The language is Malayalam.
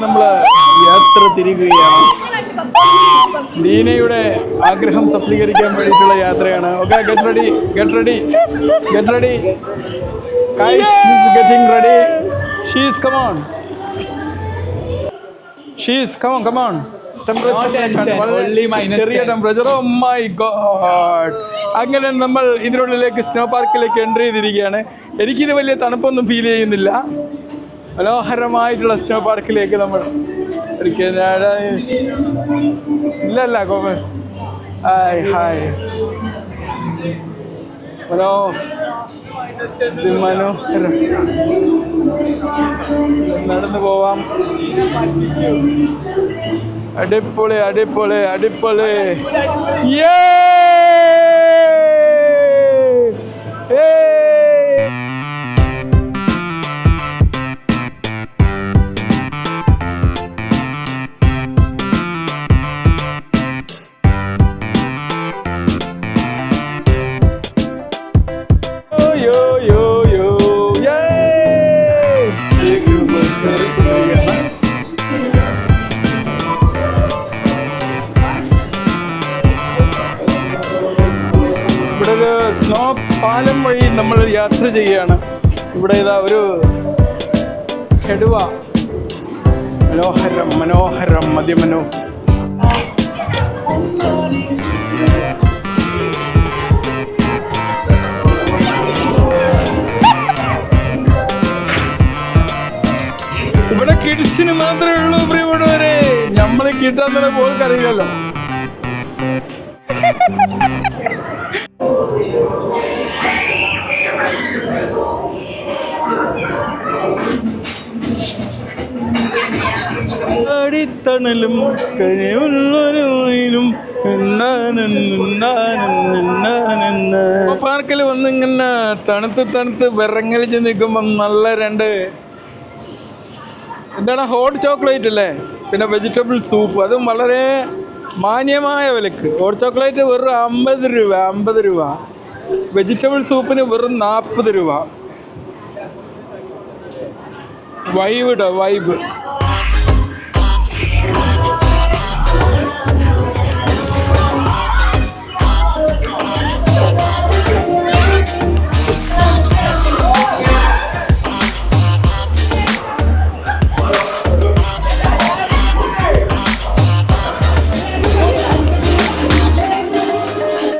നമ്മൾ യാത്ര തിരികുകയാണ്. ദീനയുടെ ആഗ്രഹം സഫലീകരിക്കാൻ വേണ്ടിയിട്ടുള്ള യാത്രയാണ്. Okay, get ready, get ready, get ready. Guys is getting ready. She is come on, she is come on. ചെറിയ ടെമ്പറേച്ചർ. Oh my God. അങ്ങനെ നമ്മൾ ഇതിനുള്ളിലേക്ക് സ്നോ പാർക്കിലേക്ക് എൻ്റർ ചെയ്തിരിക്കുകയാണ്. എനിക്കിത് വലിയ തണുപ്പൊന്നും ഫീൽ ചെയ്യുന്നില്ല. മനോഹരമായിട്ടുള്ള സ്നോ പാർക്കിലേക്ക് നമ്മൾ ഇല്ലല്ല ഹായ് ഹായ് മനോഹരം. നടന്നു പോവാം. അടിപൊളി അടിപൊളി അടിപൊളി. സ്നോ പാലം വഴി നമ്മൾ യാത്ര ചെയ്യുകയാണ്. ഇവിടെ ഇതാ ഒരു ഹെഡുവ. മനോഹരം മനോഹരം അതിമനോഹരം. ഇവിടെ കിഡ്സിന് മാത്രമേ ഉള്ളൂ പ്രിയപ്പെട്ടവരെ. നമ്മള് കിട്ടാൻ തന്നെ പോർക്കറിയില്ലല്ലോ. അടിത്തണലും കഴിവുള്ളൊരും പാർക്കിൽ വന്ന് ഇങ്ങനെ തണുത്ത് തണുത്ത് വിറങ്ങലിച്ച് നിൽക്കുമ്പം നല്ല രണ്ട് എന്താണ് ഹോട്ട് ചോക്ലേറ്റ് അല്ലേ, പിന്നെ വെജിറ്റബിൾ സൂപ്പ്, അതും വളരെ മാന്യമായ വിലക്ക്. ഹോട്ട് ചോക്ലേറ്റ് വെറും 50 രൂപ, വെജിറ്റബിൾ സൂപ്പിന് വെറും 40 രൂപ. വൈബ്.